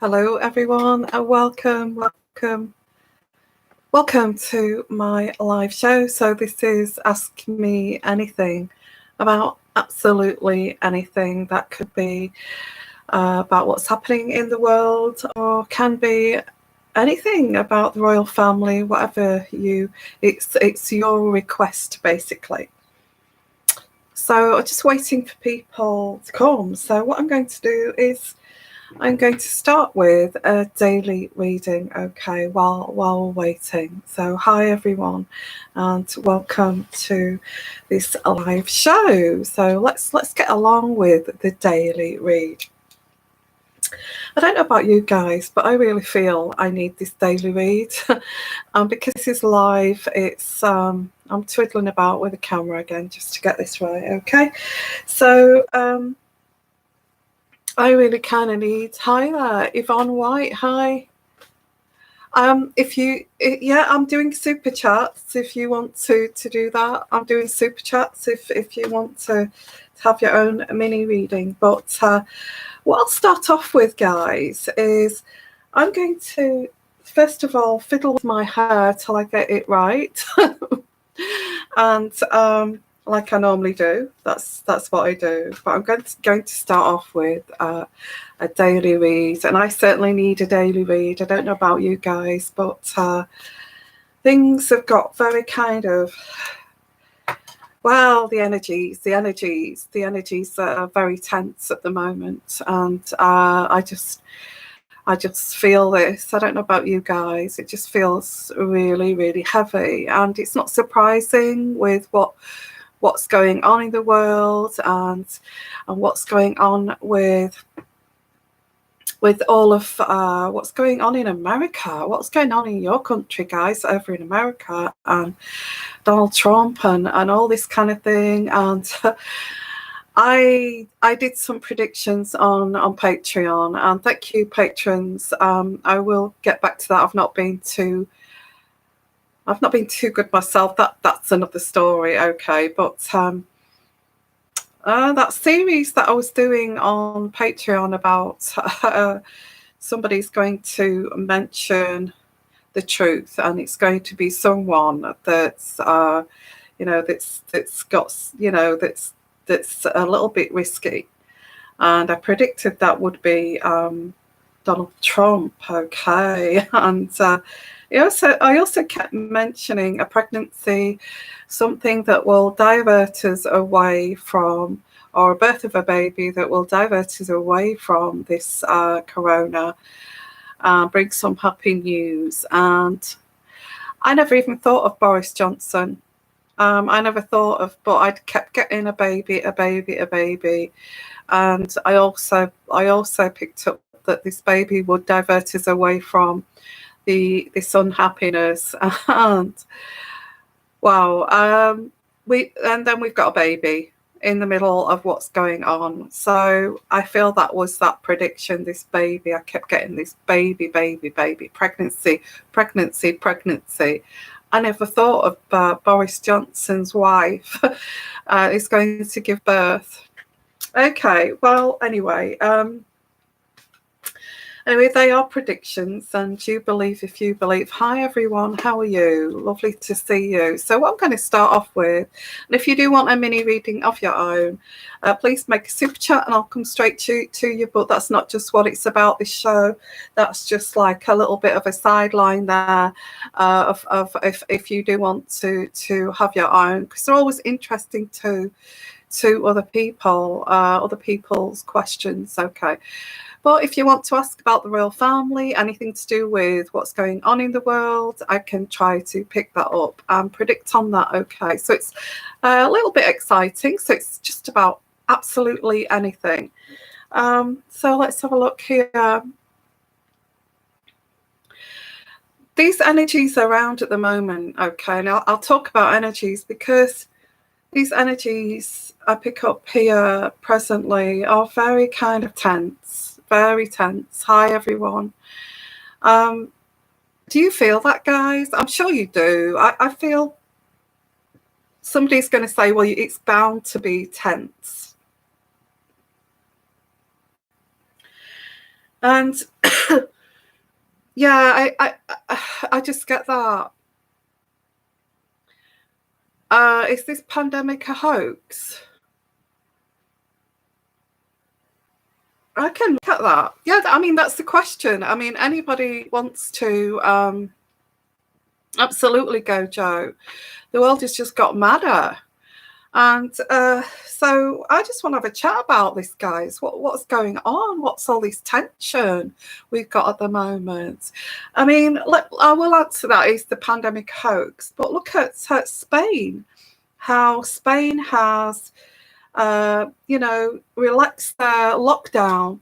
Hello everyone and welcome to my live show. So this is Ask Me Anything about absolutely anything. That could be about what's happening in the world, or can be anything about the royal family, whatever it's your request basically. So I'm just waiting for people to come. So what I'm going to do is I'm going to start with a daily reading, okay, while we're waiting. So hi everyone and welcome to this live show. So let's get along with the daily read. I don't know about you guys, but I really feel I need this daily read. Because this is live, it's I'm twiddling about with the camera again just to get this right, okay? So I really kind of need. Hi there, Yvonne White. Hi. I'm doing super chats. If you want to do that, I'm doing super chats. If you want to have your own mini reading. But what I'll start off with, guys, is I'm going to first of all fiddle with my hair till I get it right, and like I normally do. That's what I do. But I'm going to start off with a daily read, and I certainly need a daily read. I don't know about you guys, but things have got very kind of, well, the energies are very tense at the moment, and I just feel this. I don't know about you guys. It just feels really, really heavy, and it's not surprising with what's going on in the world and what's going on with all of what's going on in America, what's going on in your country, guys, over in America, and Donald Trump and all this kind of thing. And I did some predictions on Patreon, and thank you, patrons. I will get back to that. I've not been too good myself. That's another story, okay. But that series that I was doing on Patreon about somebody's going to mention the truth, and it's going to be someone that's that's a little bit risky, and I predicted that would be Donald Trump, okay. And I also kept mentioning a pregnancy, something that will divert us away from, or a birth of a baby that will divert us away from this corona, bring some happy news. And I never even thought of Boris Johnson. I never thought of, but I kept getting a baby, and I also picked up that this baby would divert us away from this unhappiness. And wow, then we've got a baby in the middle of what's going on. So I feel that was that prediction, this baby. I kept getting this baby, pregnancy. I never thought of Boris Johnson's wife is going to give birth. Okay, well, anyway, they are predictions, and you believe if you believe. Hi everyone, how are you? Lovely to see you. So what I'm going to start off with, and if you do want a mini reading of your own, please make a super chat and I'll come straight to you. But that's not just what it's about, this show. That's just like a little bit of a sideline there of if you do want to have your own, because they're always interesting to other people, other people's questions, okay. But if you want to ask about the royal family, anything to do with what's going on in the world, I can try to pick that up and predict on that, okay. So it's a little bit exciting. So it's just about absolutely anything. So let's have a look here. These energies are around at the moment, okay. And I'll talk about energies because these energies I pick up here presently are very kind of tense. Very tense. Hi everyone. Do you feel that, guys? I'm sure you do. I feel somebody's going to say, well, it's bound to be tense. And Yeah, I just get that. Is this pandemic a hoax? I can look at that. Yeah, I mean, that's the question. I mean, anybody wants to absolutely go, Joe. The world has just got madder. And so I just want to have a chat about this, guys. What's going on? What's all this tension we've got at the moment? I mean, I will answer that. Is the pandemic hoax? But look at Spain. How Spain has, relaxed their lockdown.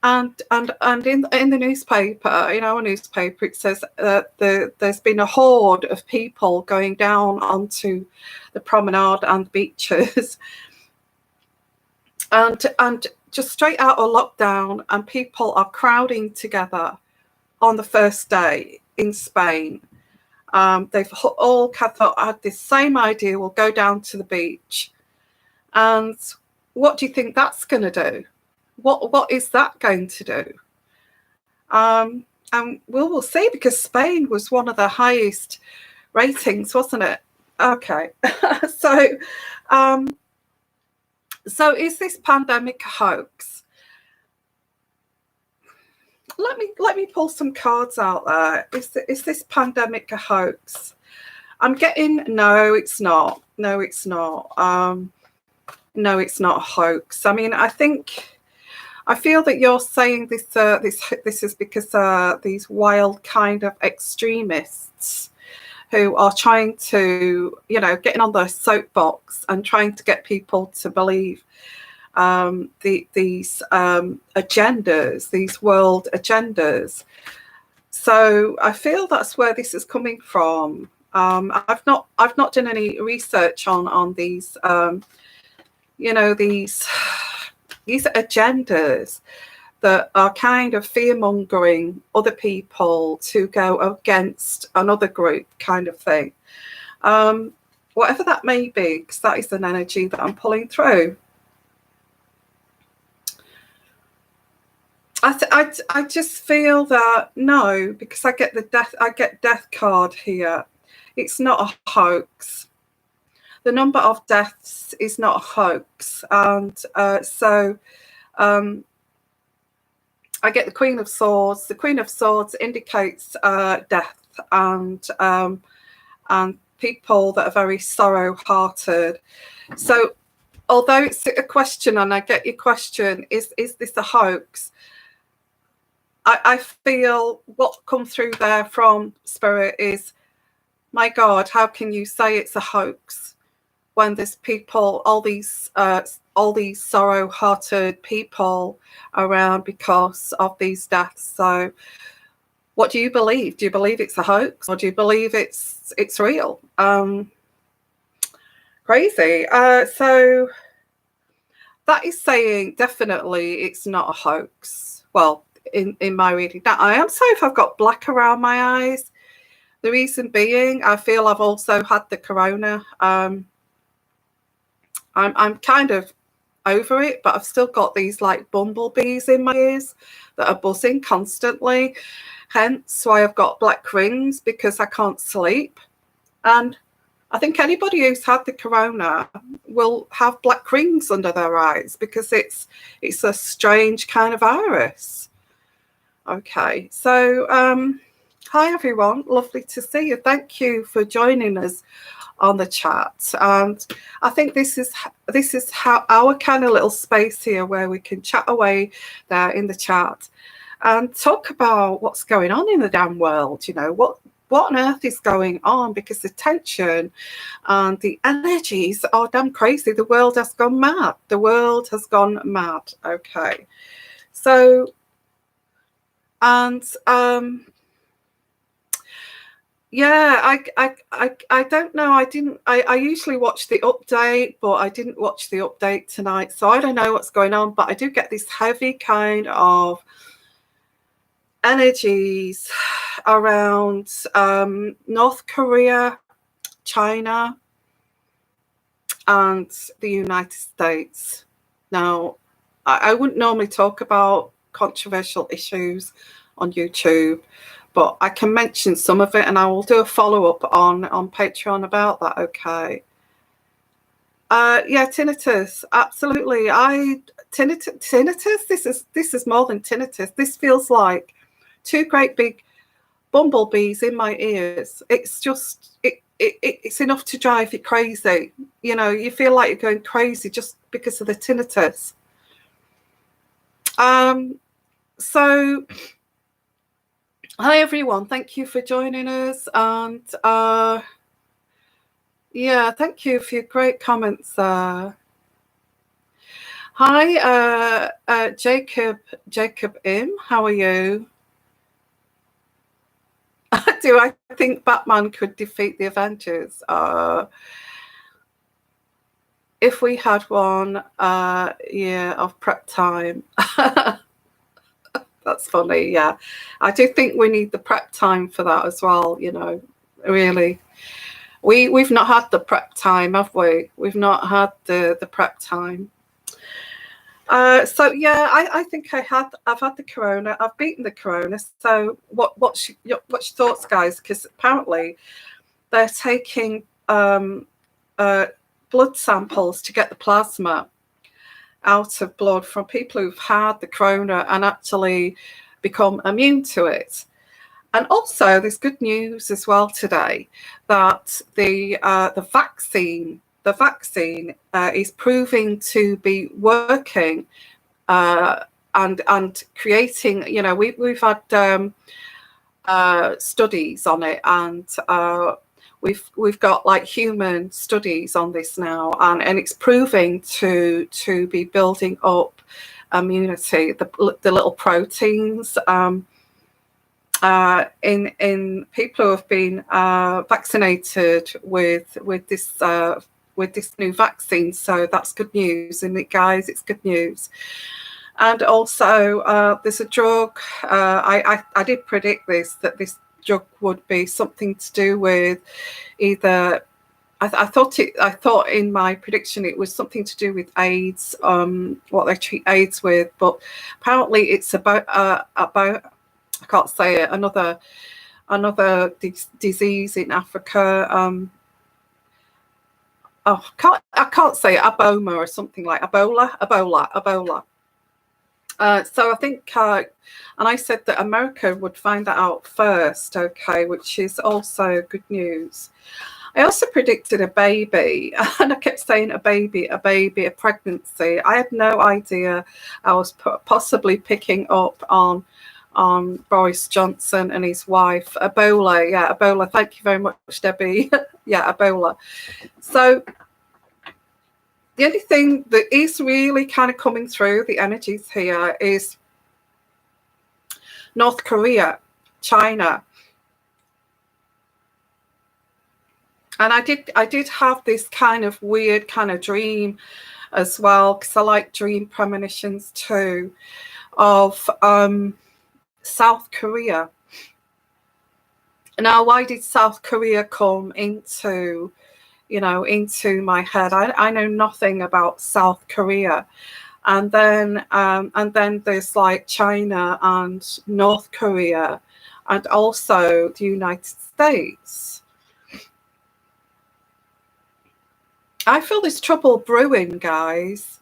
And in the newspaper, in our newspaper, it says there's been a horde of people going down onto the promenade and beaches, and just straight out of lockdown, and people are crowding together on the first day in Spain. They've all had this same idea: we'll go down to the beach. And what do you think that's going to do? What is that going to do? And we'll see, because Spain was one of the highest ratings, wasn't it? Okay. So is this pandemic a hoax? Let me pull some cards out there. Is this pandemic a hoax? I'm getting no, it's not. No, it's not. No, it's not a hoax. I mean, I feel that you're saying this this is because these wild kind of extremists who are trying to, getting on their soapbox and trying to get people to believe these agendas, these world agendas. So I feel that's where this is coming from. I've not done any research on these, these agendas that are kind of fear-mongering other people to go against another group, kind of thing. Whatever that may be, because that is an energy that I'm pulling through. I just feel that no, because I get death card here. It's not a hoax. The number of deaths is not a hoax, and so I get the Queen of Swords. The Queen of Swords indicates death and people that are very sorrow-hearted. So, although it's a question, and I get your question, is this a hoax? I feel what comes through there from Spirit is, my God, how can you say it's a hoax when there's people, all these sorrow-hearted people around because of these deaths? So what do you believe? Do you believe it's a hoax, or do you believe it's real? Crazy. So that is saying definitely it's not a hoax. Well, in my reading. Now, I am sorry if I've got black around my eyes. The reason being, I feel I've also had the corona. I'm kind of over it, but I've still got these like bumblebees in my ears that are buzzing constantly. Hence why I've got black rings, because I can't sleep. And I think anybody who's had the corona will have black rings under their eyes, because it's a strange kind of virus. Okay, so hi everyone, lovely to see you. Thank you for joining us on the chat. And I think this is how our kind of little space here where we can chat away there in the chat and talk about what's going on in the damn world. What on earth is going on, because the tension and the energies are damn crazy. The world has gone mad. The world has gone mad. Okay, so, and yeah, I don't know. I usually watch the update, but I didn't watch the update tonight, so I don't know what's going on. But I do get this heavy kind of energies around North Korea, China, and the United States. Now, I wouldn't normally talk about controversial issues on YouTube, but I can mention some of it, and I will do a follow-up on Patreon about that. Okay. Yeah, tinnitus, absolutely. Tinnitus. This is more than tinnitus. This feels like two great big bumblebees in my ears. It's just it's enough to drive you crazy. You know, you feel like you're going crazy just because of the tinnitus. So hi everyone, thank you for joining us, and yeah, thank you for your great comments. Hi, Jacob M. How are you? Do I think Batman could defeat the Avengers? If we had one year of prep time. That's funny, yeah. I do think we need the prep time for that as well, you know, really. We've not had the prep time, have we? We've not had the prep time. So yeah, I think I've had the corona. I've beaten the corona. So what's your thoughts, guys? Because apparently they're taking blood samples to get the plasma out of blood from people who've had the corona and actually become immune to it. And also, there's good news as well today that the vaccine is proving to be working and creating. You know, we've had studies on it, and we've got like human studies on this now, and it's proving to be building up immunity, the little proteins. In people who have been vaccinated with this new vaccine, so that's good news, isn't it, guys? It's good news. And also, there's a drug. I did predict that this drug would be something to do with either. I thought in my prediction it was something to do with AIDS, what they treat AIDS with, but apparently it's about I can't say it. Another disease in Africa. I can't say it, Aboma or something like Ebola. So I think, and I said that America would find that out first. Okay, which is also good news. I also predicted a baby, and I kept saying a baby, a pregnancy. I had no idea I was possibly picking up on Boris Johnson and his wife. Ebola, yeah, Ebola. Thank you very much, Debbie. Yeah, Ebola. So the only thing that is really kind of coming through the energies here is North Korea, China. And I did have this kind of weird kind of dream as well, because I like dream premonitions too, of South Korea. Now, why did South Korea come into my head? I know nothing about South Korea. And then there's like China and North Korea, and also the United States. I feel there's trouble brewing, guys.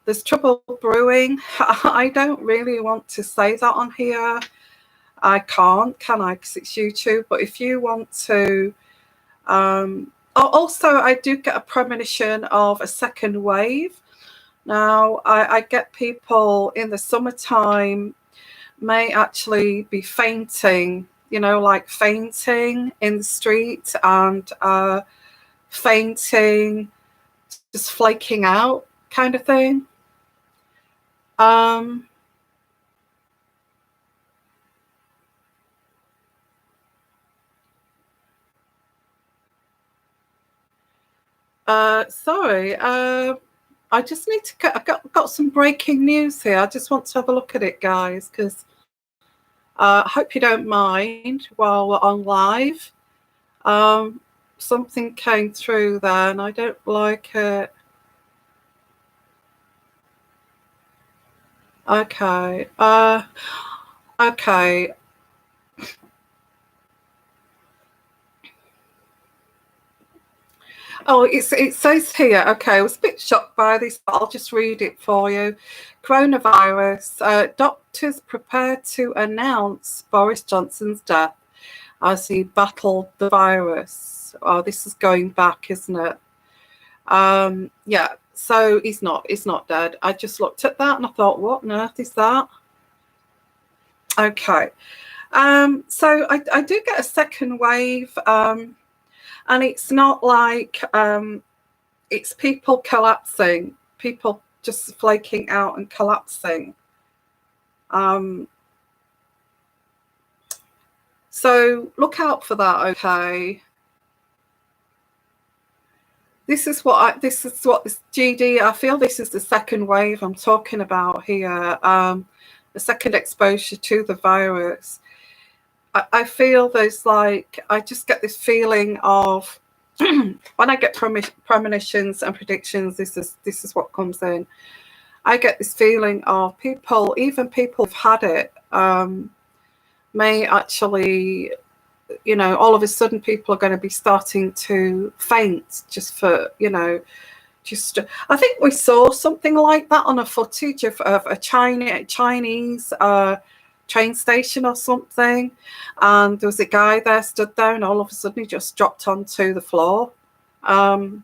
There's trouble brewing. I don't really want to say that on here. I can't, can I? Because it's YouTube. But if you want to... also, I do get a premonition of a second wave. Now, I get people in the summertime may actually be fainting, like fainting in the street and fainting, just flaking out kind of thing. Sorry, I just need to get, I've got some breaking news here. I just want to have a look at it, guys, because I hope you don't mind while we're on live. Something came through there and I don't like it. Okay. Okay. Oh, it says here, okay, I was a bit shocked by this, but I'll just read it for you. Coronavirus, doctors prepare to announce Boris Johnson's death as he battled the virus. Oh, this is going back, isn't it? Yeah, so he's not dead. I just looked at that and I thought, what on earth is that? Okay. So I do get a second wave, and it's not like it's people collapsing, people just flaking out and collapsing. So look out for that, okay? This is what this GD, I feel this is the second wave I'm talking about here, the second exposure to the virus. I feel there's like, I just get this feeling of when I get premonitions and predictions, this is what comes in. I get this feeling of people, even people who've had it, may actually, you know, all of a sudden people are going to be starting to faint just for, you know, just, I think we saw something like that on a footage of a Chinese train station or something, and there was a guy there stood there and all of a sudden he just dropped onto the floor. Now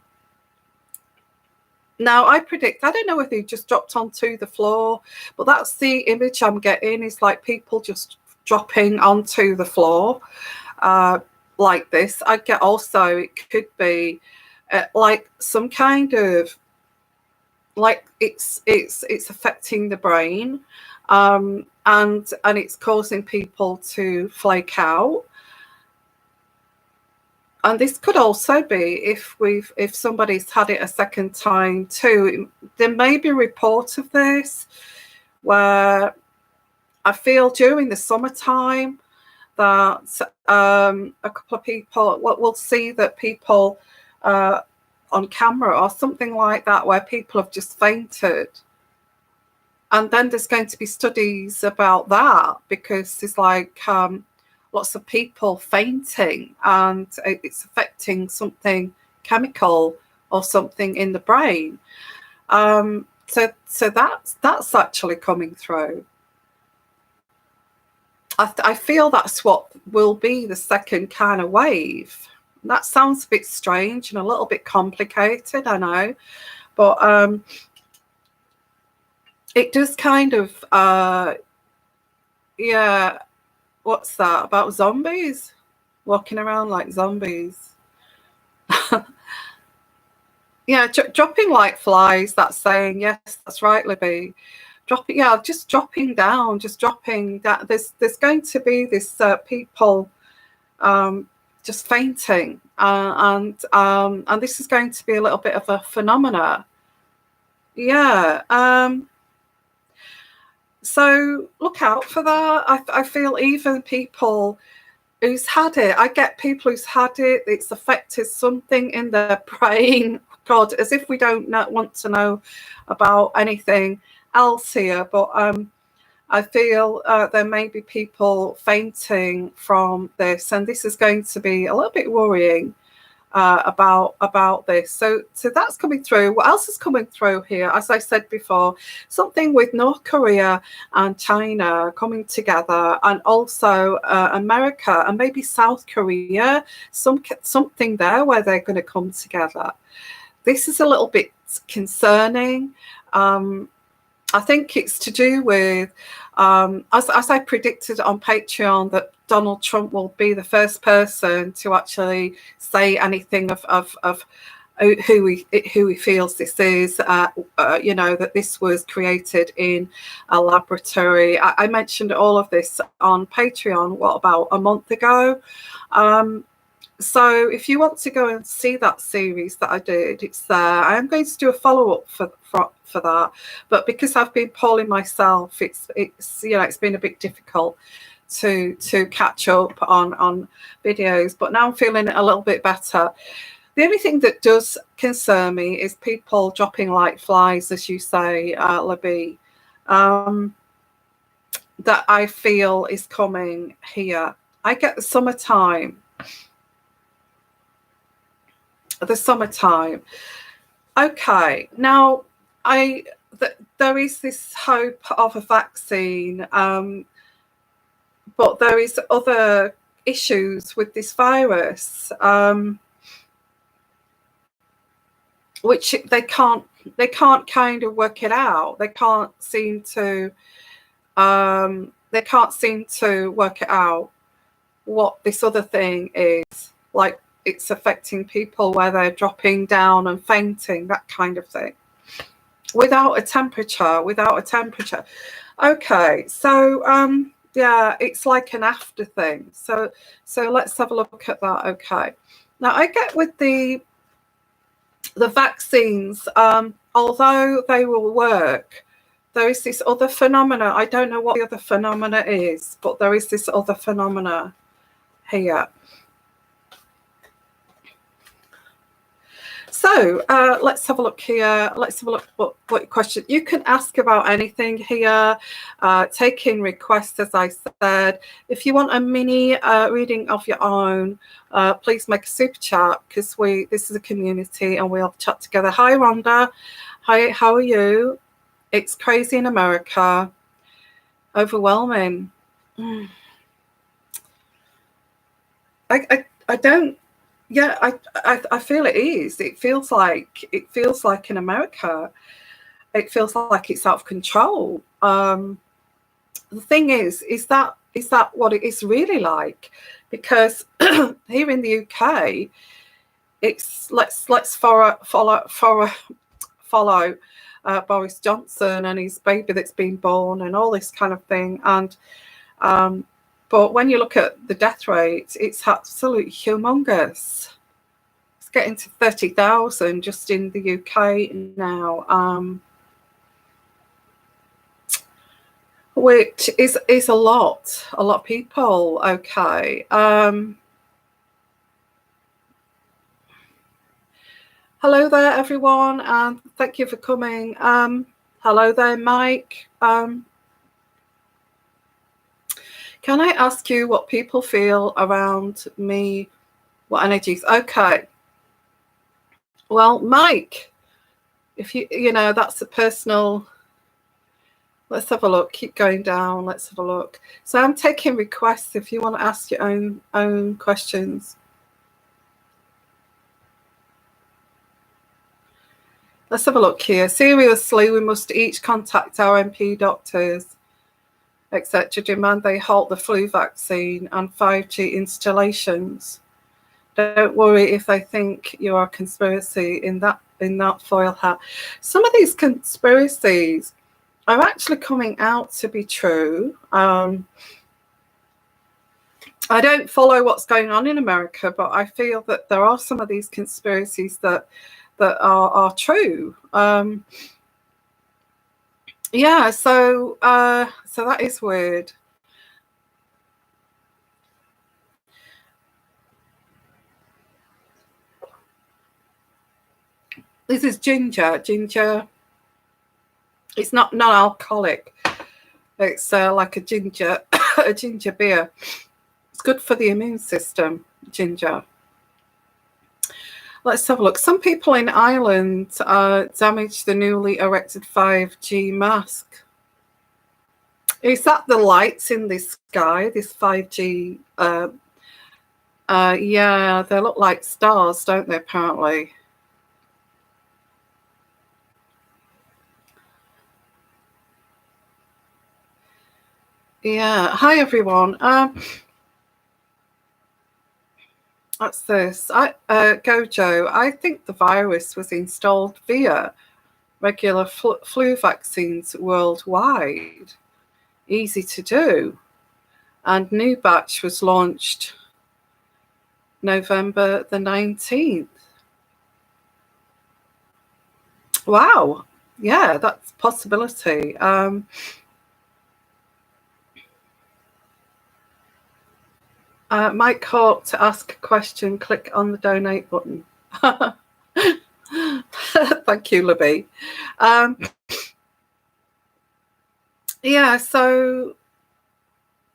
I predict, I don't know if he just dropped onto the floor, but that's the image I'm getting, is like people just dropping onto the floor like this. I get also it could be like some kind of, like it's affecting the brain, and it's causing people to flake out. And this could also be if somebody's had it a second time too. There may be a report of this where I feel during the summertime that a couple of people, we'll see that people on camera or something like that, where people have just fainted. And then there's going to be studies about that, because there's like lots of people fainting and it's affecting something chemical or something in the brain. So that's actually coming through. I feel that's what will be the second kind of wave. That sounds a bit strange and a little bit complicated, I know, but it does kind of, yeah, what's that, about zombies? Walking around like zombies. Yeah, dropping like flies, that's saying, yes, that's right, Libby. Dropping, yeah, just dropping down, just dropping that. There's going to be this people just fainting, and this is going to be a little bit of a phenomena. Yeah. So look out for that. I feel even people who's had it, I get people who's had it, it's affected something in their brain. God, as if we don't want to know about anything else here, but I feel there may be people fainting from this, and this is going to be a little bit worrying about this. So that's coming through. What else is coming through here? As I said before, something with North Korea and China coming together, and also America and maybe South Korea, something there where they're going to come together. This is a little bit concerning. I think it's to do with, as I predicted on Patreon, that Donald Trump will be the first person to actually say anything of who he feels this is. You know, that this was created in a laboratory. I mentioned all of this on Patreon, what, about a month ago? So if you want to go and see that series that I did, it's there. I am going to do a follow-up for that, but because I've been polling myself, it's you know, it's been a bit difficult to catch up on videos, but now I'm feeling a little bit better. The only thing that does concern me is people dropping like flies, as you say, Libby, that I feel is coming here. I get the summertime. the summertime. Okay, now there is this hope of a vaccine, but there is other issues with this virus, which they can't kind of work it out. They can't seem to work it out what this other thing is. Like, it's affecting people where they're dropping down and fainting, that kind of thing, without a temperature. Okay, so yeah, it's like an after thing. So let's have a look at that. Okay, now I get with the vaccines, although they will work, there is this other phenomena. I don't know what the other phenomena is, but there is this other phenomena here. So let's have a look here. Let's have a look what your question. You can ask about anything here. Take in requests, as I said. If you want a mini reading of your own, please make a super chat, because this is a community and we'll chat together. Hi, Rhonda. Hi, how are you? It's crazy in America. Overwhelming. I don't. Yeah, I feel it is. It feels like in America, it feels like it's out of control. The thing is that what it is really like? Because here in the UK, it's let's follow Boris Johnson and his baby that's been born and all this kind of thing. And but when you look at the death rate, it's absolutely humongous. It's getting to 30,000 just in the UK now, which is a lot of people. Okay. Hello there, everyone, and thank you for coming. Hello there, Mike. Can I ask you what people feel around me? What energies? Okay. Well, Mike, if you know, that's a personal. Let's have a look. Keep going down. Let's have a look. So I'm taking requests if you want to ask your own questions. Let's have a look here. Seriously, we must each contact our MP doctors, etc., demand they halt the flu vaccine and 5G installations. Don't worry if they think you are a conspiracy in that foil hat. Some of these conspiracies are actually coming out to be true. I don't follow what's going on in America, but I feel that there are some of these conspiracies that are true. Yeah, so that is weird. This is ginger. Ginger. It's not non-alcoholic. It's like a ginger beer. It's good for the immune system. Ginger. Let's have a look. Some people in Ireland damaged the newly erected 5G mast. Is that the lights in the sky? This 5G? Yeah, they look like stars, don't they? Apparently. Yeah. Hi, everyone. That's this. Gojo, I think the virus was installed via regular flu vaccines worldwide. Easy to do. And new batch was launched November the 19th. Wow. Yeah, that's a possibility. Mike Hawk, to ask a question, click on the donate button. Thank you, Libby. Yeah, so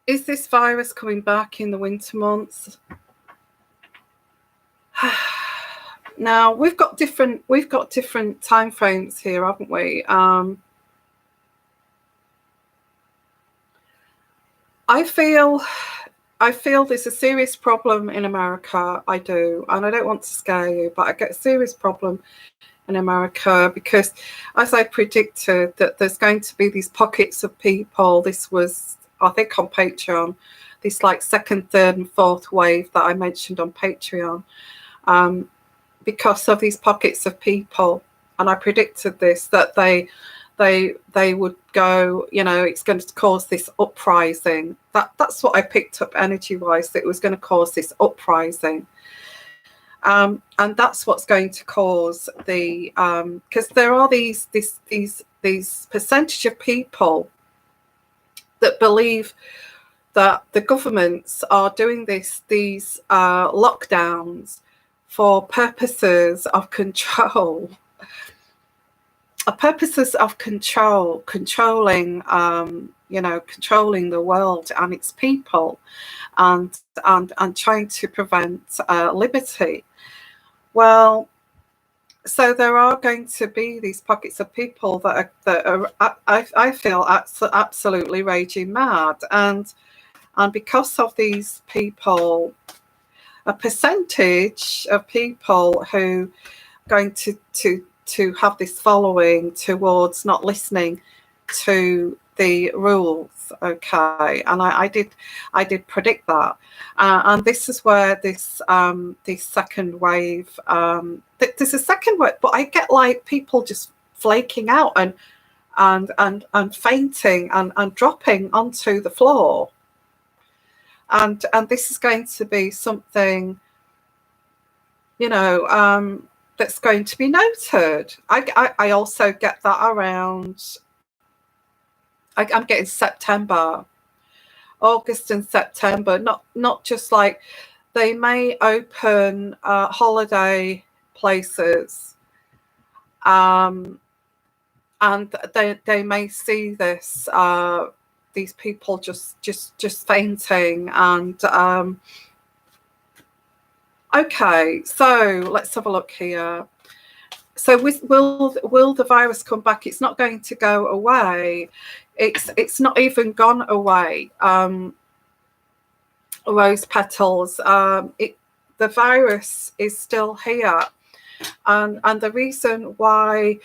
is this virus coming back in the winter months? Now we've got different time frames here, haven't we? I feel there's a serious problem in America. I do, and I don't want to scare you, but I get a serious problem in America because, as I predicted, that there's going to be these pockets of people. This was, I think, on Patreon, this like second, third, and fourth wave that I mentioned on Patreon, because of these pockets of people, and I predicted this, that they would go, you know, it's going to cause this uprising. That's what I picked up energy-wise, that it was going to cause this uprising. And that's what's going to cause the, because there are these percentage of people that believe that the governments are doing these lockdowns for purposes of control. Purposes of controlling, you know, controlling the world and its people, and trying to prevent liberty. Well, so there are going to be these pockets of people that are I feel absolutely raging mad, and because of these people, a percentage of people who are going to have this following towards not listening to the rules, okay, and I did predict that, and this is where this second wave, there's a second wave, but I get like people just flaking out and fainting and dropping onto the floor, and this is going to be something, you know, that's going to be noted. I also get that around, I'm getting September, August and September, not just like they may open holiday places, and they may see this, these people just fainting, and okay, so let's have a look here. So will the virus come back? It's not going to go away. It's not even gone away. Rose petals. The virus is still here, and the reason why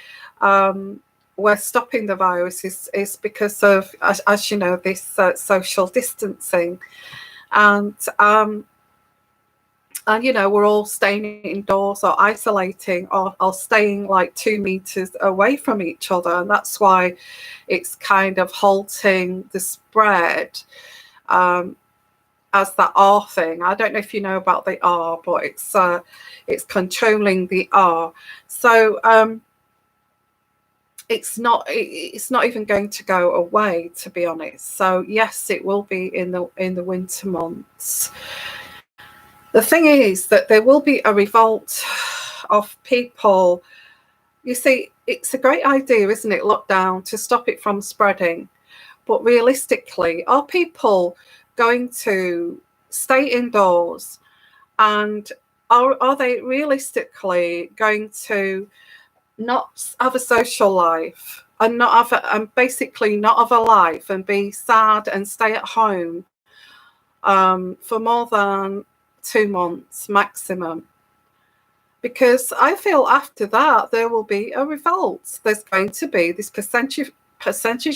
we're stopping the virus is because of, as you know, this social distancing, and you know, we're all staying indoors or isolating or staying like 2 meters away from each other, and that's why it's kind of halting the spread, as that R thing. I don't know if you know about the R, but it's controlling the R. So it's not even going to go away, to be honest. So yes, it will be in the winter months. The thing is that there will be a revolt of people. You see, it's a great idea, isn't it, lockdown, to stop it from spreading. But realistically, are people going to stay indoors, and are they realistically going to not have a social life and basically not have a life and be sad and stay at home for more than 2 months maximum? Because I feel after that there will be a revolt. There's going to be this percentage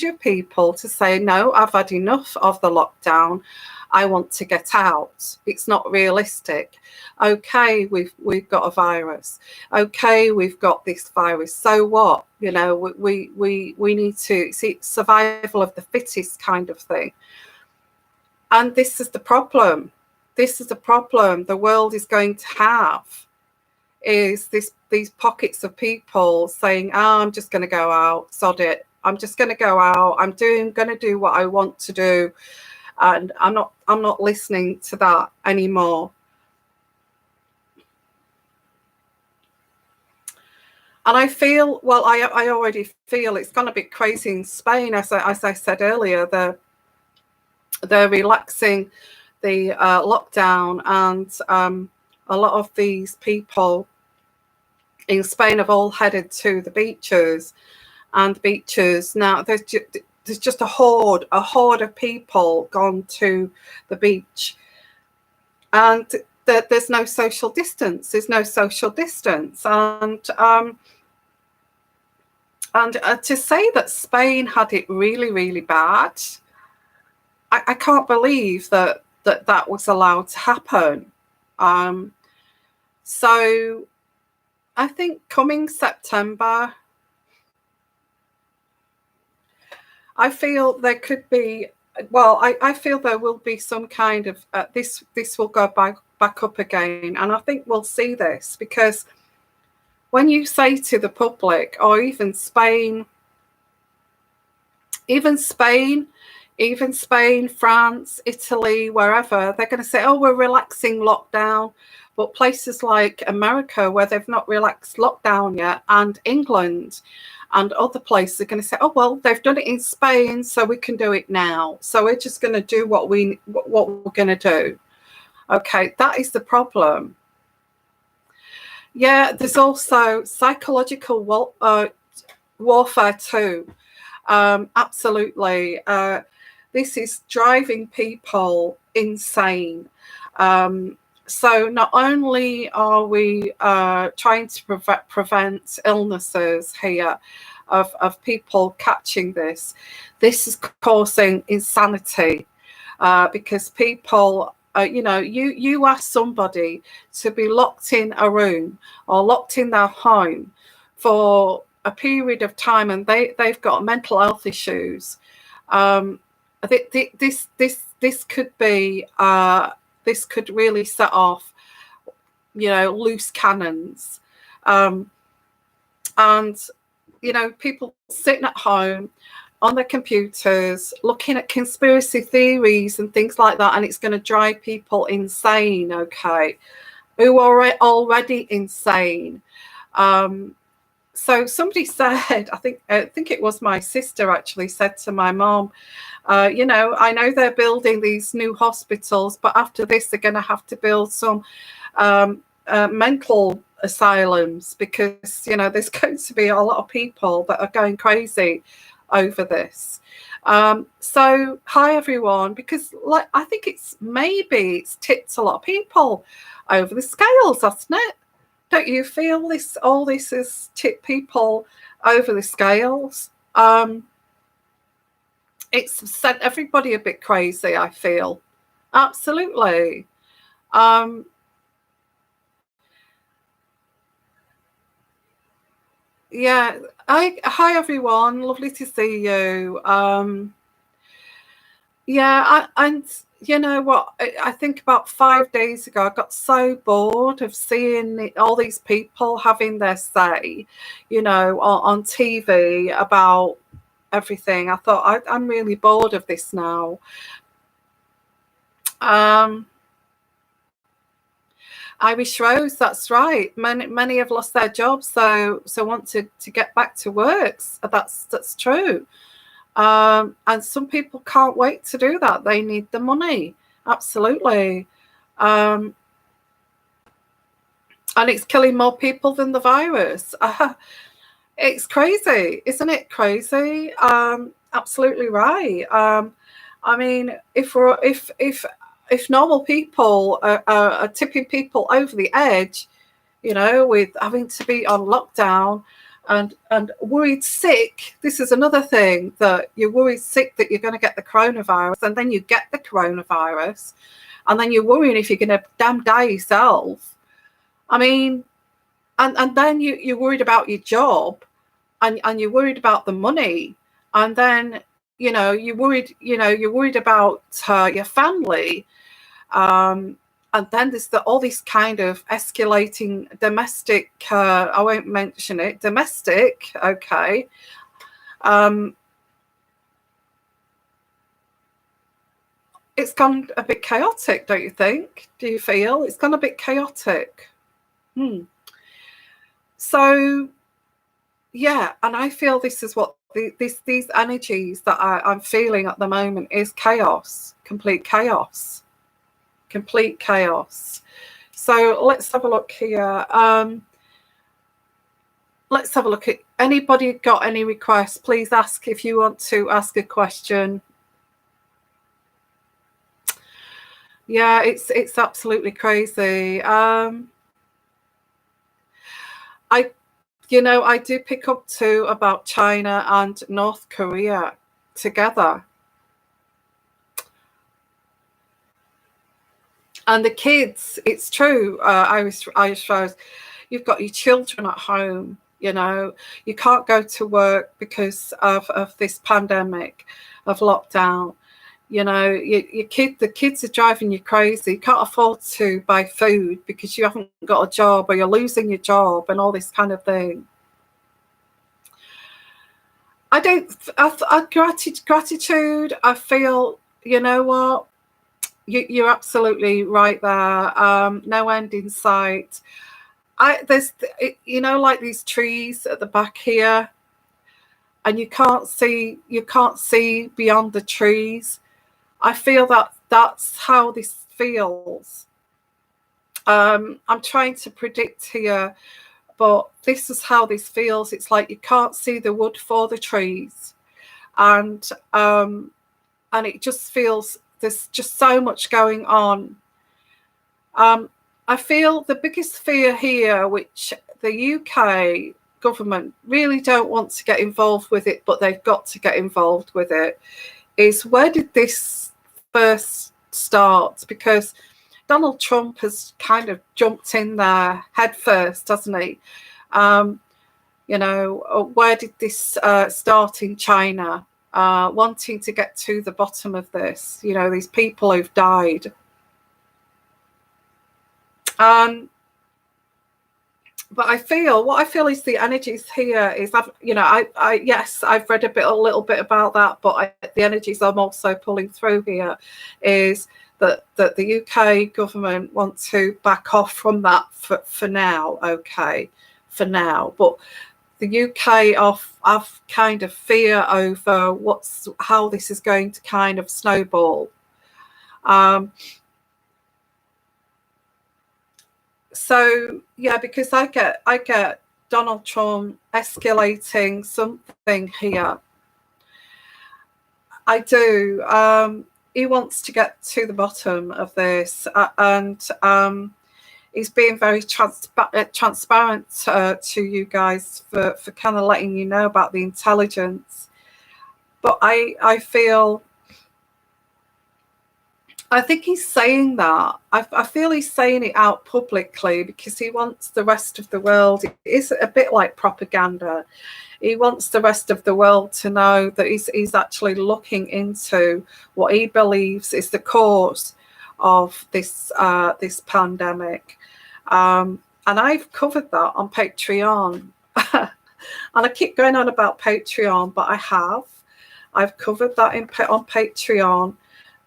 of people to say, no, I've had enough of the lockdown, I want to get out. It's not realistic. Okay, we've got a virus. Okay, we've got this virus. So what? You know, we need to see survival of the fittest kind of thing. And this is the problem. This is the problem the world is going to have, is these pockets of people saying, oh, I'm just going to go out, sod it. I'm just going to go out. I'm going to do what I want to do, and I'm not listening to that anymore. And I feel, well, I already feel it's gone a bit crazy in Spain, as I said earlier. They're relaxing the lockdown, and a lot of these people in Spain have all headed to the beaches. And beaches now, there's just a horde of people gone to the beach, and there's no social distance. There's no social distance, and to say that Spain had it really, really bad, I can't believe that was allowed to happen. So I think coming September, I feel there could be, well, I feel there will be some kind of, this will go back up again. And I think we'll see this, because when you say to the public, or even Spain, France, Italy, wherever, they're going to say, oh, we're relaxing lockdown. But places like America, where they've not relaxed lockdown yet, and England and other places, are going to say, oh, well, they've done it in Spain, so we can do it now. So we're just going to do what we're going to do. Okay, that is the problem. Yeah, there's also psychological warfare too. Absolutely. This is driving people insane. So not only are we trying to prevent illnesses here of people catching this is causing insanity, because people, you ask somebody to be locked in a room or locked in their home for a period of time, and they've got mental health issues. This could be this could really set off, loose cannons, and people sitting at home on their computers looking at conspiracy theories and things like that, and it's going to drive people insane. Okay, who are already insane. So somebody said, I think it was my sister actually said to my mom, I know they're building these new hospitals, but after this they're going to have to build some mental asylums, because there's going to be a lot of people that are going crazy over this. So hi everyone, because I think it's tipped a lot of people over the scales, hasn't it? Don't you feel all this has tipped people over the scales? It's sent everybody a bit crazy, I feel. Absolutely. Yeah. Hi everyone, lovely to see you. Yeah, and you know what? I think about 5 days ago, I got so bored of seeing all these people having their say, on TV about everything. I thought, I'm really bored of this now. Irish Rose, that's right. Many have lost their jobs, so want to get back to work. That's true. And some people can't wait to do that. They need the money. Absolutely. And it's killing more people than the virus. It's crazy, isn't it crazy? Absolutely right. I mean, if normal people are tipping people over the edge, with having to be on lockdown and worried sick. This is another thing, that you're worried sick that you're going to get the coronavirus, and then you get the coronavirus, and then you're worrying if you're going to damn die yourself. I mean, and then you're worried about your job, and you're worried about the money, and then you're worried about your family. And then there's all this kind of escalating domestic, I won't mention it, domestic, okay. It's gone a bit chaotic, don't you think? Do you feel it's gone a bit chaotic? So, yeah, and I feel this is what these energies that I'm feeling at the moment is chaos, complete chaos. Complete chaos. So let's have a look here. let's have a look at anybody got any requests. Please ask if you want to ask a question. Yeah, it's absolutely crazy. I I do pick up too about China and North Korea together. And the kids, it's true, Irish Rose, you've got your children at home, you can't go to work because of this pandemic, of lockdown. The kids are driving you crazy. You can't afford to buy food because you haven't got a job, or you're losing your job, and all this kind of thing. Gratitude, I feel, you know what, you're absolutely right there. No end in sight. There's, like these trees at the back here, and you can't see beyond the trees. I feel that that's how this feels. I'm trying to predict here, but this is how this feels. It's like you can't see the wood for the trees, and it just feels there's just so much going on. I feel the biggest fear here, which the UK government really don't want to get involved with it, but they've got to get involved with it, is where did this first start? Because Donald Trump has kind of jumped in there head first, hasn't he? Where did this start in China? Wanting to get to the bottom of this, these people who've died. But what I feel is the energies here is, I've read a little bit about that, but the energies I'm also pulling through here is that the UK government want to back off from that for now, okay, for now. But the UK have kind of fear over how this is going to kind of snowball. So yeah, because I get Donald Trump escalating something here. I do. He wants to get to the bottom of this, and he's being very transparent to you guys for kind of letting you know about the intelligence. But I think he's saying that. I feel he's saying it out publicly because he wants the rest of the world. It is a bit like propaganda. He wants the rest of the world to know that he's actually looking into what he believes is the cause of this pandemic. And I've covered that on Patreon. And I keep going on about Patreon, but I've covered that on Patreon.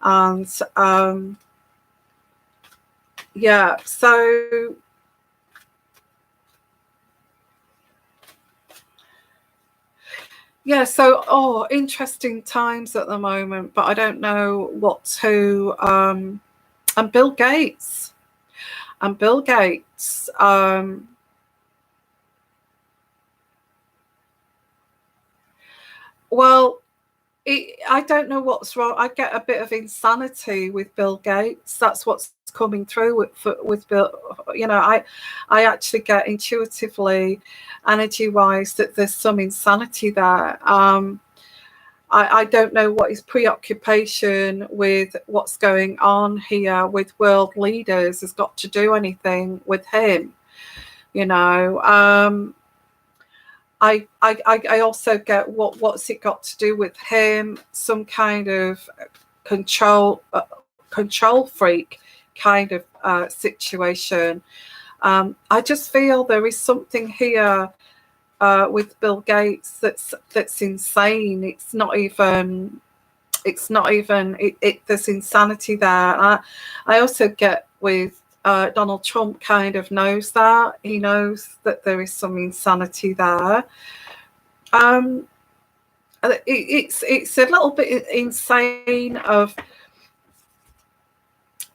And so interesting times at the moment, but I don't know what to and Bill Gates well, I don't know what's wrong. I get a bit of insanity with Bill Gates. That's what's coming through with Bill. I actually get intuitively, energy-wise, that there's some insanity there. I don't know what his preoccupation with what's going on here with world leaders has got to do anything with him. I also get what's it got to do with him? Some kind of control freak kind of situation. I just feel there is something here with Bill Gates that's insane. It's not even. There's insanity there. I also get with Donald Trump kind of knows that. He knows that there is some insanity there. It's a little bit insane of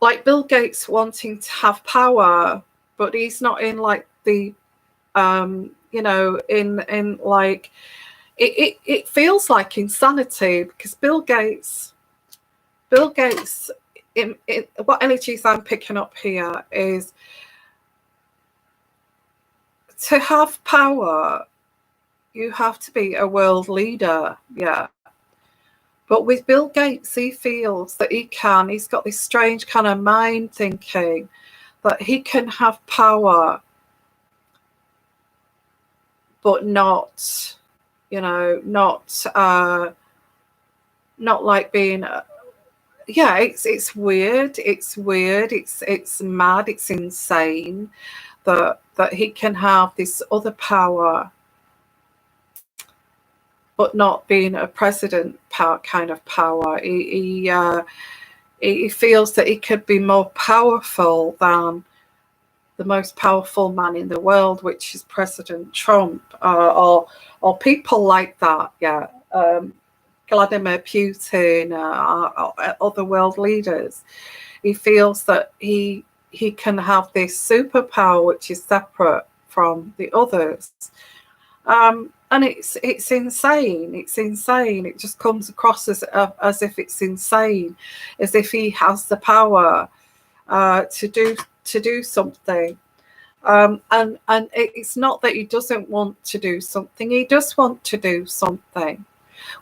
like Bill Gates wanting to have power, but he's not in like the you know, in like it feels like insanity, because Bill Gates, in what energies I'm picking up here is, to have power, you have to be a world leader, yeah. But with Bill Gates, he feels that he's got this strange kind of mind thinking that he can have power, but not, you know, not like being, yeah, it's weird, it's mad, it's insane that he can have this other power, but not being a president kind of power. He feels that he could be more powerful than the most powerful man in the world, which is President Trump, or people like that. Yeah, Vladimir Putin, other world leaders. He feels that he can have this superpower which is separate from the others. And it's insane. It's insane. It just comes across as if it's insane, as if he has the power to do something. And it's not that he doesn't want to do something. He does want to do something,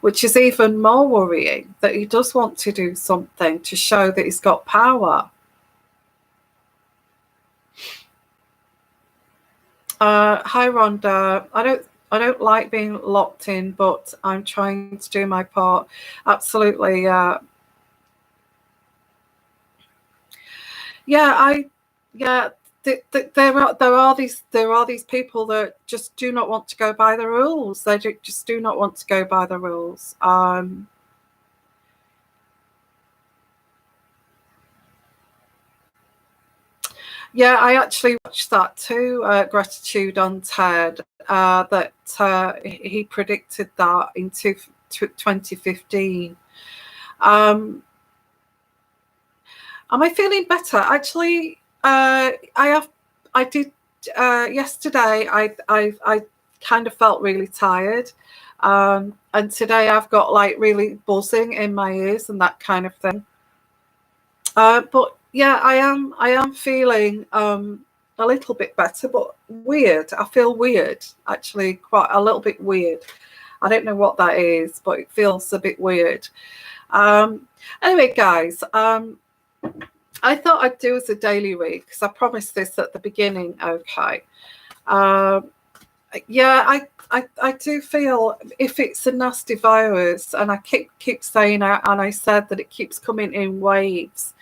which is even more worrying, that he does want to do something to show that he's got power. Hi, Rhonda. I don't like being locked in, but I'm trying to do my part. Absolutely. There are these people that just do not want to go by the rules. They just do not want to go by the rules. Yeah, I actually watched that too, Gratitude on TED, that he predicted that in 2015. Am I feeling better? Actually, yesterday I kind of felt really tired. And today I've got like really buzzing in my ears and that kind of thing. But yeah, I am feeling a little bit better, but weird. I feel weird, actually, quite a little bit weird. I don't know what that is, but it feels a bit weird. Anyway, guys, I thought I'd do as a daily read, because I promised this at the beginning. Okay. Yeah, I do feel, if it's a nasty virus, and I keep saying, and I said that it keeps coming in waves.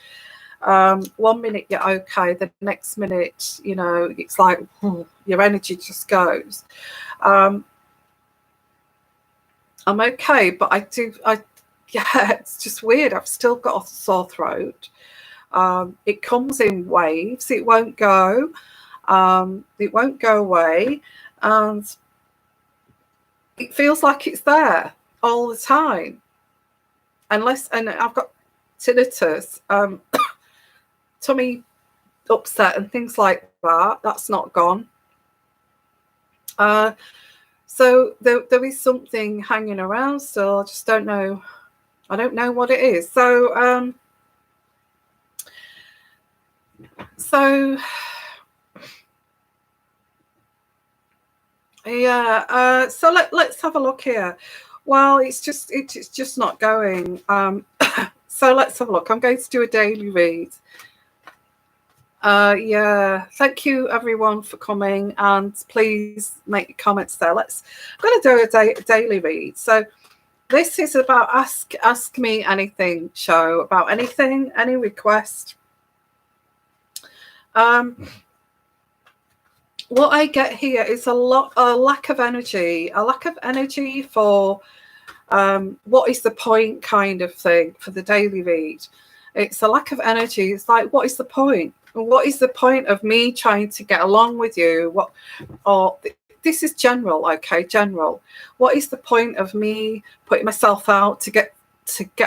1 minute you're okay, the next minute, you know, it's like your energy just goes. I'm okay, but yeah, it's just weird. I've still got a sore throat. It comes in waves. It won't go. It won't go away, and it feels like it's there all the time. And I've got tinnitus, tummy upset and things like that. That's not gone. So there is something hanging around still. I just don't know. I don't know what it is. So yeah. So let's have a look here. Well, it's just not going. So let's have a look. I'm going to do a daily read. Yeah, thank you everyone for coming, and please make your comments there. I'm going to do a daily read. So this is about ask me anything show, about anything, any request. What I get here is a lack of energy for what is the point kind of thing for the daily read. It's a lack of energy. It's like, what is the point? What is the point of me trying to get along with you? This is general, okay, general. What is the point of me putting myself out to get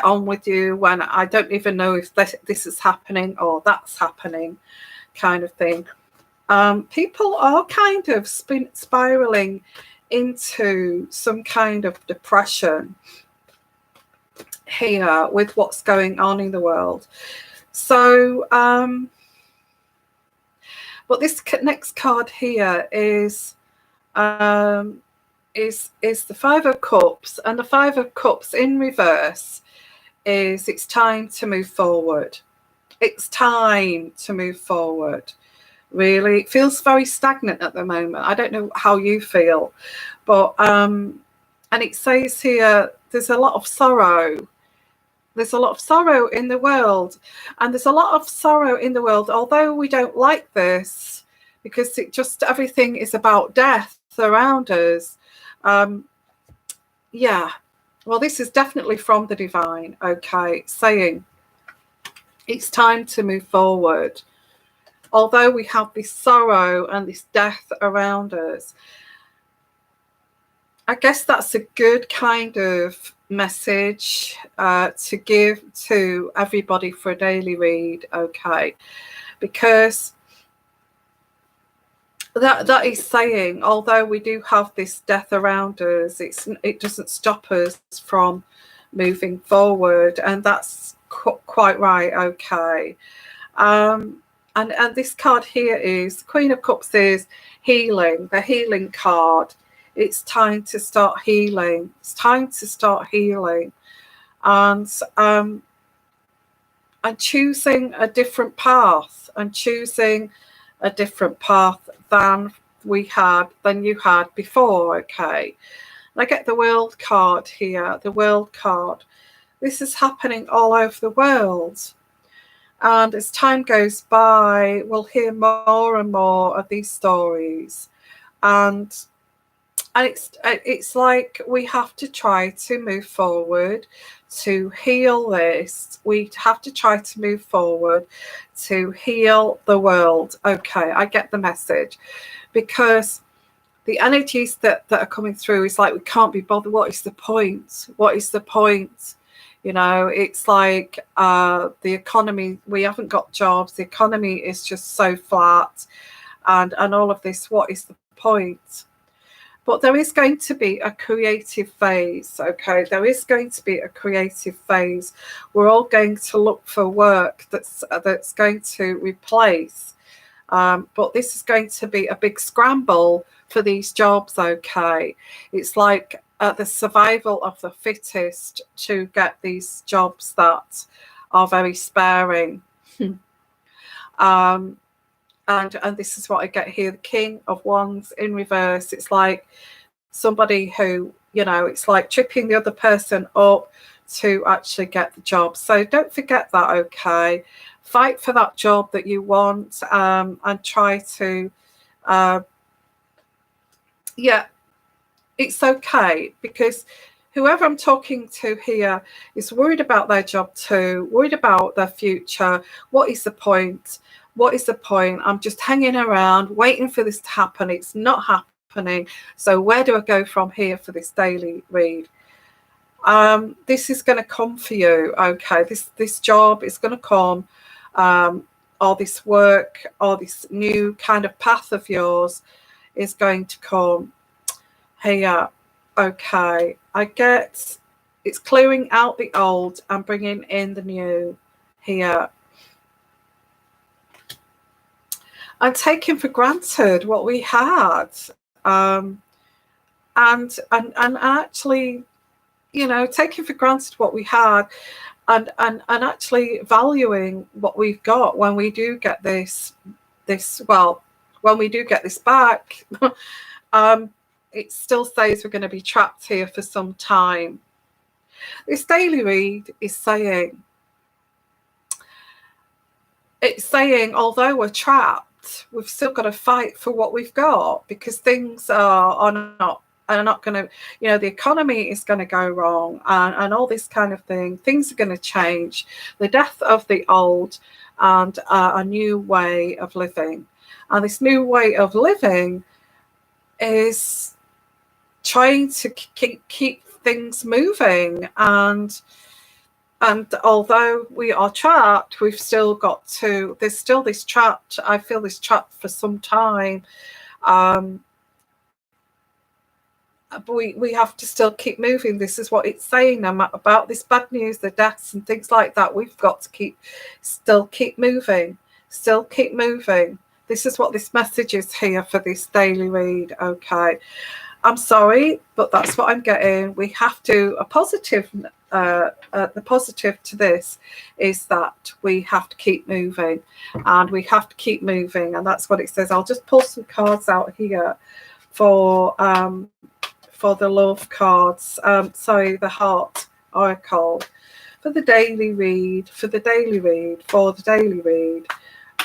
on with you when I don't even know if this is happening or that's happening, kind of thing. people are kind of spiraling into some kind of depression here with what's going on in the world. So, but this next card here is the Five of Cups, and the Five of Cups in reverse is it's time to move forward. It's time to move forward. Really, it feels very stagnant at the moment. I don't know how you feel, but and it says here there's a lot of sorrow. There's a lot of sorrow in the world, and there's a lot of sorrow in the world, although we don't like this, because it just everything is about death around us. Yeah, well, this is definitely from the divine, okay, saying it's time to move forward. Although we have this sorrow and this death around us, I guess that's a good kind of message to give to everybody for a daily read, okay? Because that is saying, although we do have this death around us, it doesn't stop us from moving forward, and that's quite right, okay? And this card here is Queen of Cups is healing, the healing card. It's time to start healing. It's time to start healing, and choosing a different path, and choosing a different path than you had before. Okay, and I get the World card here. The World card. This is happening all over the world. And as time goes by, we'll hear more and more of these stories. And it's like we have to try to move forward to heal this. We have to try to move forward to heal the world. Okay, I get the message. Because the energies that are coming through is like we can't be bothered. What is the point? What is the point? You know, it's like the economy, we haven't got jobs. The economy is just so flat, and all of this, what is the point? But there is going to be a creative phase, okay? There is going to be a creative phase. We're all going to look for work that's going to replace. But this is going to be a big scramble for these jobs, okay? It's like the survival of the fittest to get these jobs that are very sparing. And this is what I get here, the King of Wands in reverse. It's like somebody who, you know, it's like tripping the other person up to actually get the job. So don't forget that, okay? Fight for that job that you want, and try to, yeah, it's okay, because whoever I'm talking to here is worried about their job too, worried about their future. What is the point? What is the point? I'm just hanging around waiting for this to happen. It's not happening. So where do I go from here for this daily read? This is going to come for you, okay? This job is going to come, or this work, or this new kind of path of yours is going to come here. Okay, I get it's clearing out the old and bringing in the new here. And taking for granted what we had, and actually, you know, taking for granted what we had, and actually valuing what we've got when we do get this when we do get this back. It still says we're going to be trapped here for some time. This daily read is saying, although we're trapped, we've still got to fight for what we've got, because things are not going to, you know, the economy is going to go wrong, and all this kind of thing. Things are going to change. The death of the old, and a new way of living. And this new way of living is trying to keep things moving, and And although we are trapped, we've still got to, there's still this trapped, I feel this trapped for some time. But we have to still keep moving. This is what it's saying about this bad news, the deaths and things like that. We've got to still keep moving, still keep moving. This is what this message is here for this daily read. Okay, I'm sorry, but that's what I'm getting. We have to, the positive to this is that we have to keep moving, and we have to keep moving, and that's what it says. I'll just pull some cards out here for the love cards, sorry, the heart oracle, for the daily read,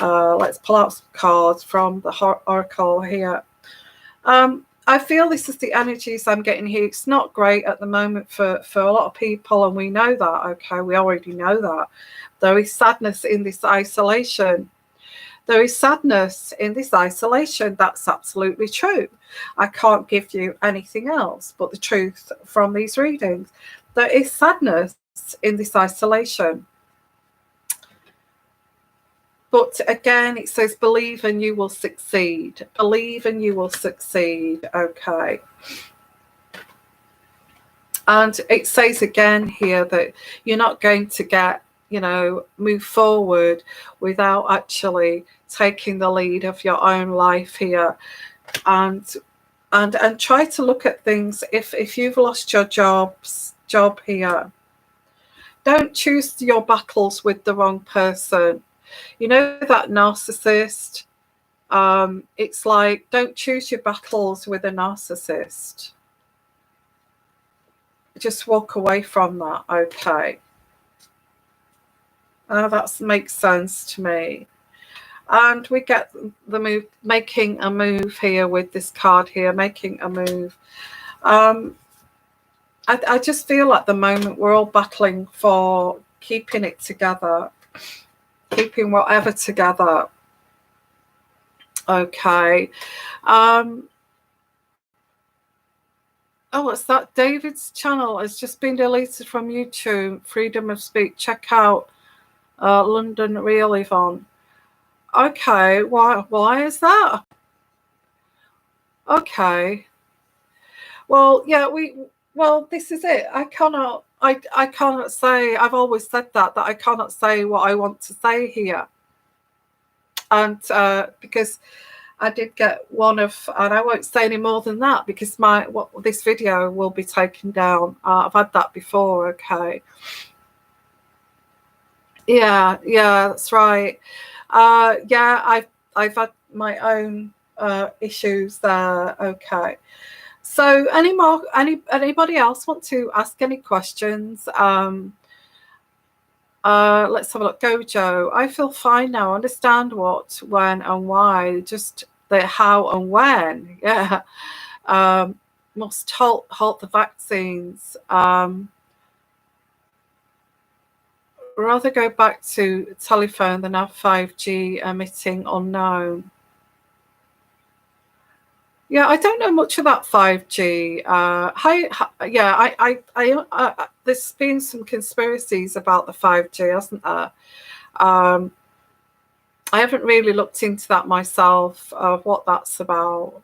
let's pull out some cards from the heart oracle here. I feel this is the energies I'm getting here. It's not great at the moment for a lot of people, and we know that, okay? We already know that. There is sadness in this isolation. There is sadness in this isolation. That's absolutely true. I can't give you anything else but the truth from these readings. There is sadness in this isolation. But again, it says, believe and you will succeed. Believe and you will succeed. Okay. And it says again here that you're not going to get, move forward without actually taking the lead of your own life here. And try to look at things. If you've lost your job here, don't choose your battles with the wrong person. You know, that narcissist, it's like, don't choose your battles with a narcissist. Just walk away from that, okay? That makes sense to me. And we get the move, making a move here with this card here, making a move. I just feel at the moment we're all battling for keeping it together, keeping whatever together. Okay. Oh, what's that? David's channel has just been deleted from YouTube. Freedom of speech. Check out London Real Yvonne. Okay, why is that? Okay. Well, yeah, this is it. I cannot say, I've always said that I cannot say what I want to say here. And because I did get one of, and I won't say any more than that because this video will be taken down. I've had that before, okay. Yeah, that's right. Yeah, I've had my own issues there. Okay. So anybody else want to ask any questions? Let's have a look. Gojo, I feel fine now. Understand what, when, and why. Just the how and when. Yeah. Must halt the vaccines. Rather go back to telephone than have 5G emitting unknown. Yeah, I don't know much about 5G. There's been some conspiracies about the 5G, hasn't there? I haven't really looked into that myself, what that's about.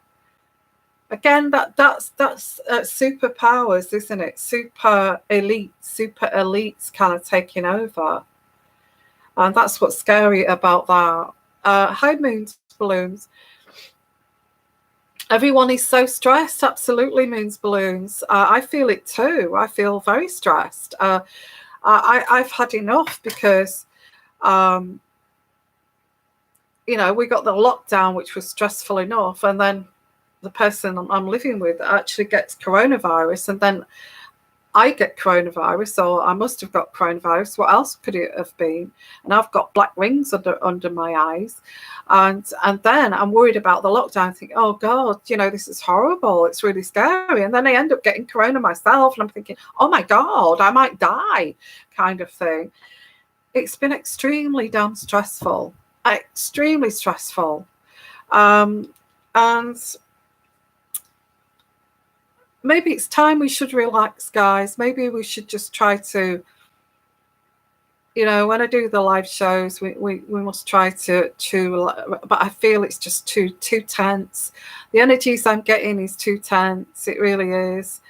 Again, that's superpowers, isn't it? Super elites kind of taking over, and that's what's scary about that. Hi, Moons Balloons. Everyone is so stressed. Absolutely, Moons Balloons. I feel it too. I feel very stressed. I've had enough because, we got the lockdown, which was stressful enough, and then the person I'm living with actually gets coronavirus, and then I get coronavirus, or I must have got coronavirus. What else could it have been? And I've got black rings under my eyes, and then I'm worried about the lockdown. I think, oh God, this is horrible. It's really scary. And then I end up getting corona myself, and I'm thinking, oh my God, I might die, kind of thing. It's been extremely damn stressful, extremely stressful, and maybe it's time we should relax, guys. Maybe we should just try to you know, when I do the live shows, we must try to, but I feel it's just too tense. The energies I'm getting is too tense. It really is.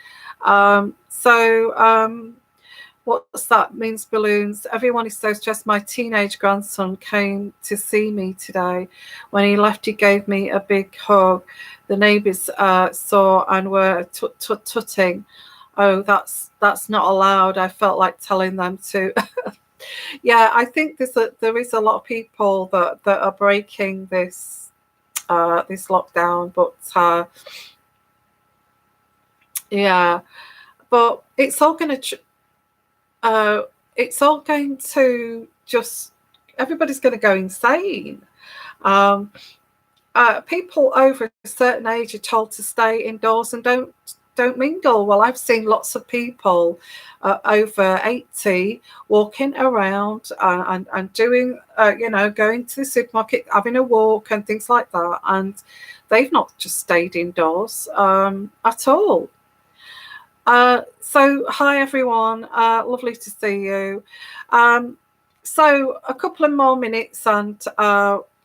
What's that? Means balloons. Everyone is so stressed. My teenage grandson came to see me today. When he left, he gave me a big hug. The neighbours saw and were tutting. Oh, that's not allowed. I felt like telling them to. Yeah, I think there is a lot of people that are breaking this this lockdown, but yeah, but it's all going to just, everybody's going to go insane. People over a certain age are told to stay indoors and don't mingle. Well, I've seen lots of people over 80 walking around and doing, you know, going to the supermarket, having a walk and things like that. And they've not just stayed indoors at all. So hi everyone, lovely to see you. So a couple of more minutes, and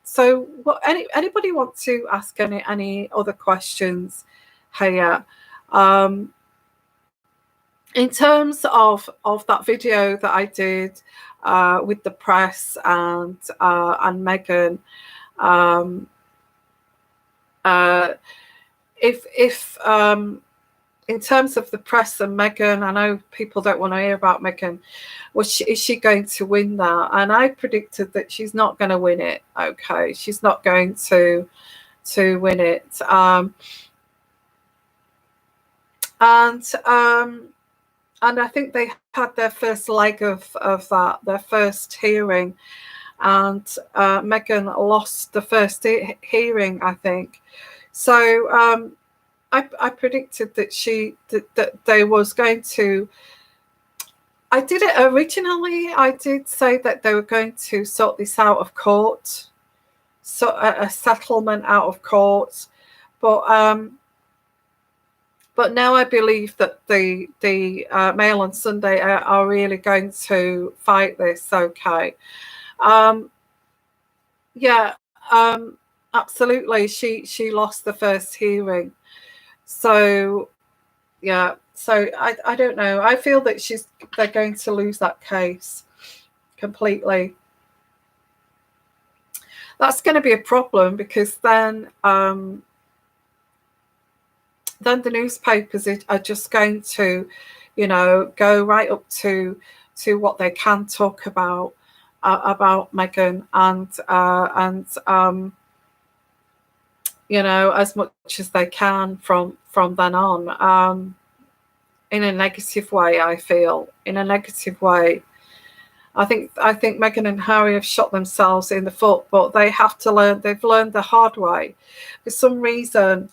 so what, anybody want to ask any other questions here? In terms of that video that I did with the press and Meghan, if in terms of the press and Meghan, I know people don't want to hear about Meghan. Is she going to win that? And I predicted that she's not going to win it. Okay, she's not going to win it. And I think they had their first leg of that, their first hearing, and Meghan lost the first hearing, I think. So I predicted that they was going to. I did it originally. I did say that they were going to sort this out of court, so a settlement out of court, but now I believe that the Mail on Sunday are really going to fight this. Okay, yeah, absolutely. She lost the first hearing. So, yeah. So I don't know. I feel that they're going to lose that case completely. That's going to be a problem, because then the newspapers are just going to, you know, go right up to what they can talk about Meghan, and you know, as much as they can from then on, in a negative way. I feel in a negative way. I think Meghan and Harry have shot themselves in the foot, but they have to learn. They've learned the hard way. For some reason,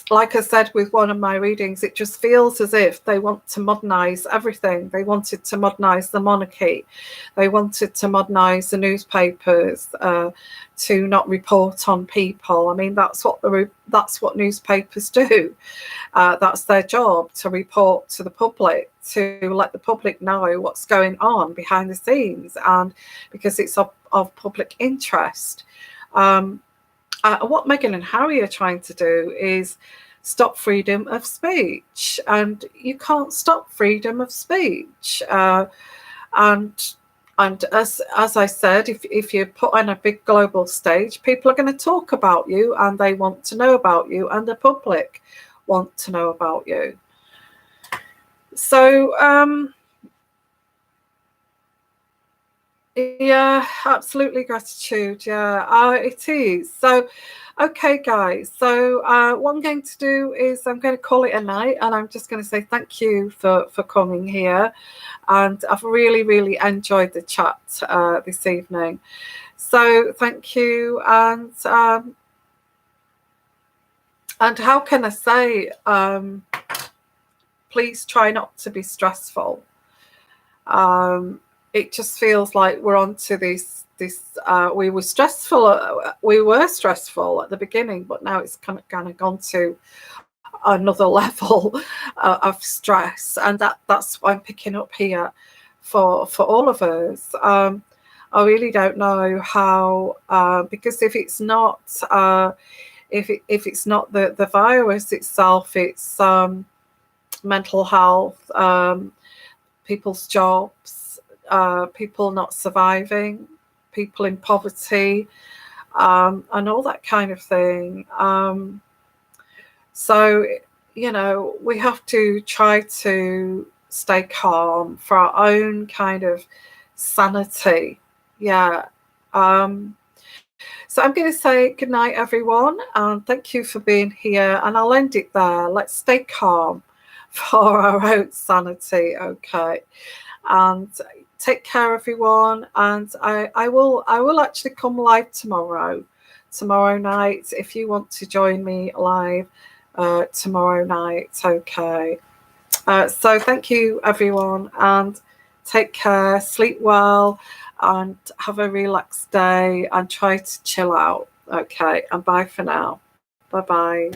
like I said with one of my readings, it just feels as if they want to modernise everything. They wanted to modernise the monarchy. They wanted to modernise the newspapers, to not report on people. I mean, that's what newspapers do. That's their job, to report to the public, to let the public know what's going on behind the scenes, and because it's of public interest. What Meghan and Harry are trying to do is stop freedom of speech, and you can't stop freedom of speech. And as I said, if you put on a big global stage, people are going to talk about you, and they want to know about you, and the public want to know about you. So yeah, absolutely, gratitude. Yeah, it is. So okay, guys, so what I'm going to do is I'm going to call it a night, and I'm just going to say thank you for coming here, and I've really enjoyed the chat this evening. So thank you, and how can I say, please try not to be stressful. It just feels like we're on to this we were stressful at the beginning, but now it's kind of gone to another level of stress, and that's what I'm picking up here for all of us. I really don't know how, because if it's not if it's not the virus itself, it's mental health, people's jobs, people not surviving, people in poverty, and all that kind of thing. So, we have to try to stay calm for our own kind of sanity. Yeah. So I'm going to say good night, everyone, and thank you for being here. And I'll end it there. Let's stay calm for our own sanity, okay? And take care, everyone. And I will actually come live tomorrow night, if you want to join me live tomorrow night, okay? So thank you, everyone, and take care, sleep well, and have a relaxed day, and try to chill out, okay? And bye for now. Bye-bye.